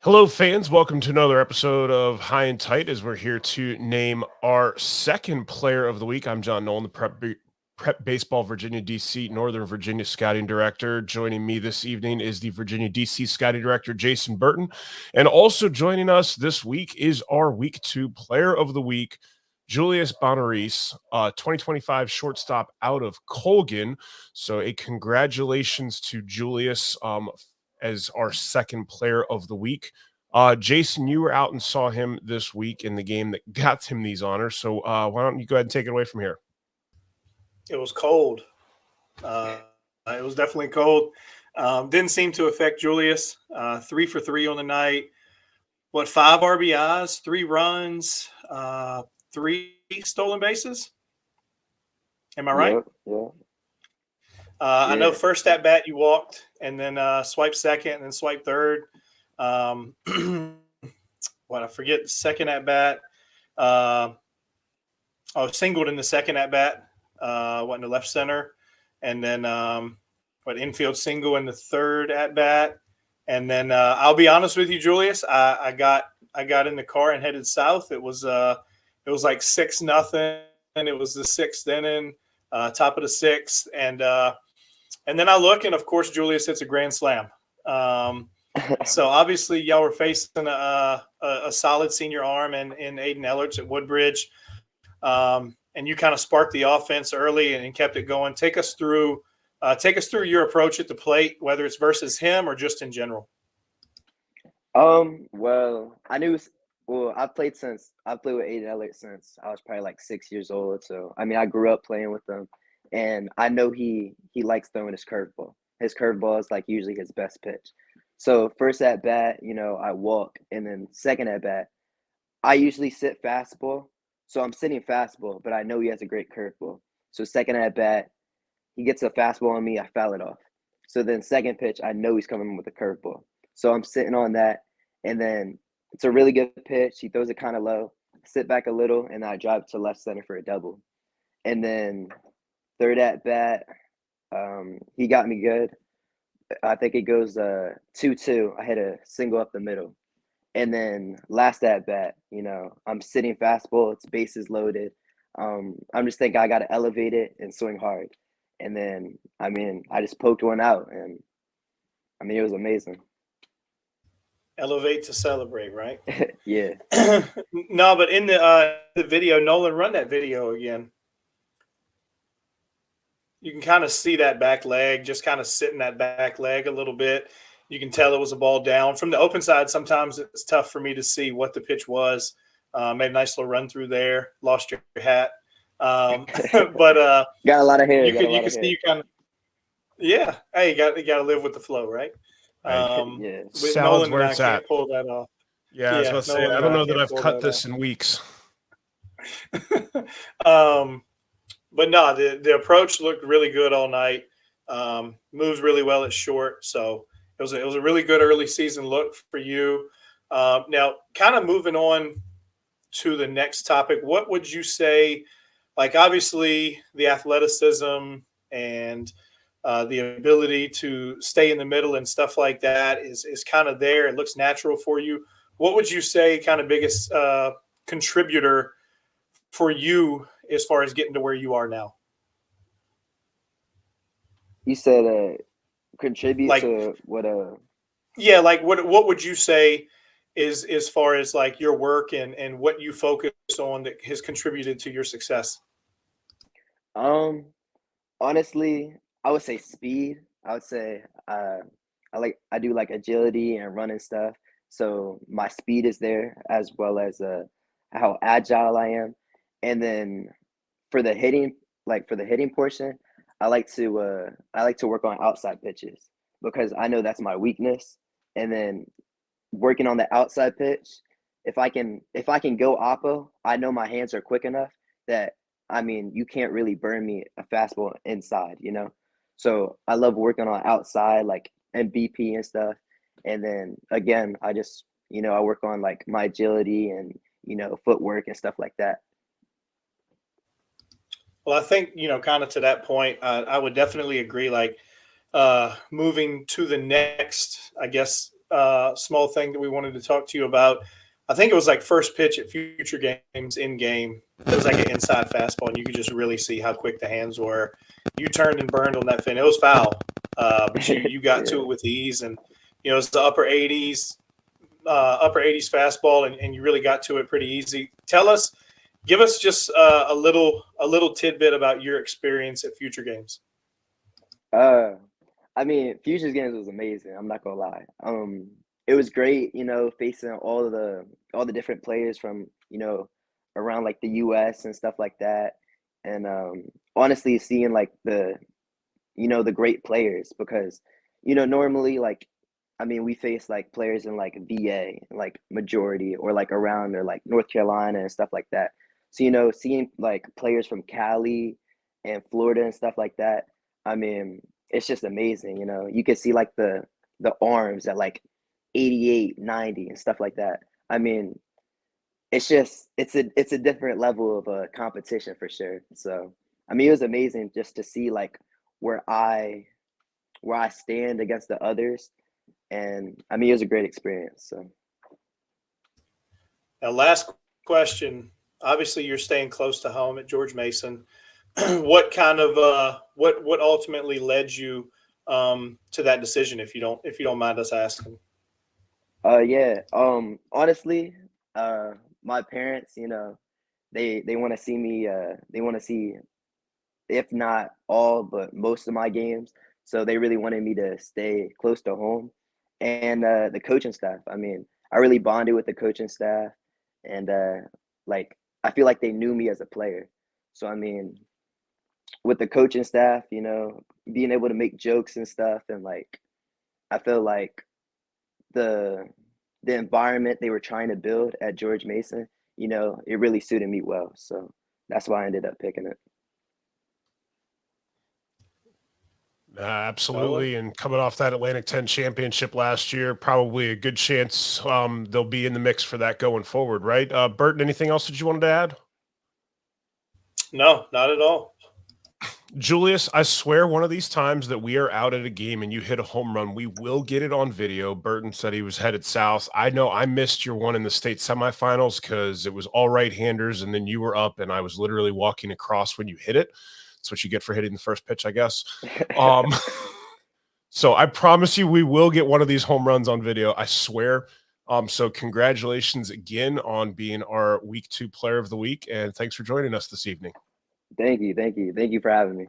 Hello, fans. Welcome to another episode of High and Tight as we're here to name our second player of the week. I'm John Nolan, the Prep Baseball Virginia DC Northern Virginia Scouting Director. Joining me this evening is the Virginia DC Scouting Director, Jason Burton. And also joining us this week is our Week 2 Player of the Week, Julius Bonaris, 2025 shortstop out of Colgan. So a congratulations to Julius as our second player of the week. Jason, you were out and saw him this week in the game that got him these honors. So why don't you go ahead and take it away from here? It was cold. It was definitely cold. Didn't seem to affect Julius. 3 for 3 on the night. 5 RBIs, 3 runs, 3 stolen bases? Am I right? Yeah. I know first at bat you walked, and then swipe second, and then swipe third. I forget the second at bat. Singled in the second at bat. Went to left center, and then infield single in the third at bat. And then I'll be honest with you, Julius. I got in the car and headed south. It was like 6-0. It was the sixth inning, top of the sixth, and then I look, and of course Julius hits a grand slam. So obviously y'all were facing a solid senior arm in Aiden Ellerts at Woodbridge, and you kind of sparked the offense early and kept it going. Take us through your approach at the plate, whether it's versus him or just in general. Well, I've played with Aiden Ellerts since I was probably like 6 years old. So I grew up playing with him, and I know he likes throwing his curveball. His curveball is like usually his best pitch. So first at bat, I walk, and then second at bat, I usually sit fastball. So I'm sitting fastball, but I know he has a great curveball. So second at bat, he gets a fastball on me, I foul it off. So then second pitch, I know he's coming with a curveball. So I'm sitting on that, and then it's a really good pitch. He throws it kind of low, sit back a little, and I drive to left center for a double. And then third at bat, he got me good. I think it goes 2-2. I hit a single up the middle. And then last at bat, I'm sitting fastball. It's bases loaded. I'm just thinking I got to elevate it and swing hard. And then, I just poked one out, and it was amazing. Elevate to celebrate, right? Yeah. No, but in the video, Nolan, run that video again. You can kind of see that back leg, just kind of sitting that back leg a little bit. You can tell it was a ball down. From the open side, sometimes it's tough for me to see what the pitch was. Made a nice little run through there. Lost your hat. But got a lot of hair. You can see you kind of – yeah. Hey, you got to live with the flow, right? Yeah. Salads where it's at. Pull that off. Yeah, I was about to say, I don't know that I've cut this in weeks. But no, the approach looked really good all night. Moves really well at short. So it was a really good early season look for you. Now, kind of moving on to the next topic, what would you say, like obviously the athleticism and the ability to stay in the middle and stuff like that is kind of there. It looks natural for you. What would you say kind of biggest contributor for you as far as getting to where you are now? You said contribute to what? Yeah, like what would you say is as far as like your work and what you focus on that has contributed to your success? Honestly, I would say speed. I would say I do like agility and running stuff. So my speed is there, as well as how agile I am. And then for the hitting portion, I like to work on outside pitches because I know that's my weakness. And then working on the outside pitch, if I can go oppo, I know my hands are quick enough that you can't really burn me a fastball inside, So I love working on outside, like MVP and stuff. And then again, I just I work on like my agility and footwork and stuff like that. Well, I think, kind of to that point, I would definitely agree, like moving to the next, I guess, small thing that we wanted to talk to you about. I think it was like first pitch at Future Games in game. It was like an inside fastball, and you could just really see how quick the hands were. You turned and burned on that fin. It was foul, but you got to it with ease, and it's the upper 80s fastball, and you really got to it pretty easy. Give us just a little tidbit about your experience at Future Games. I mean, Futures Games was amazing. I'm not gonna lie. It was great, facing all the different players from, around like the US and stuff like that. And honestly seeing like the great players, because, normally like, I mean, we face like players in like VA, like majority, or like around, or like North Carolina and stuff like that. So, seeing like players from Cali and Florida and stuff like that, I mean, it's just amazing. You can see like the arms at like 88, 90 and stuff like that. I mean, it's a different level of a competition for sure. So, I mean, it was amazing just to see like where I stand against the others, and I mean, it was a great experience. So, Now, last question. Obviously, you're staying close to home at George Mason. What kind of what ultimately led you to that decision, if you don't mind us asking? yeah. Honestly, my parents, they want to see me. They want to see, if not all, but most of my games. So they really wanted me to stay close to home, and the coaching staff. I mean, I really bonded with the coaching staff, and like I feel like they knew me as a player. So I mean, with the coaching staff, being able to make jokes and stuff, and like I feel like the environment they were trying to build at George Mason, it really suited me well. So that's why I ended up picking it. Absolutely. And coming off that Atlantic 10 championship last year, probably a good chance they'll be in the mix for that going forward, right? Burton, anything else that you wanted to add? No, not at all. Julius, I swear one of these times that we are out at a game and you hit a home run, we will get it on video. Burton said he was headed south. I know I missed your one in the state semifinals because it was all right-handers, and then you were up, and I was literally walking across when you hit it. That's what you get for hitting the first pitch, I guess. So I promise you we will get one of these home runs on video, I swear. So congratulations again on being our week 2 player of the week, and thanks for joining us this evening. Thank you for having me.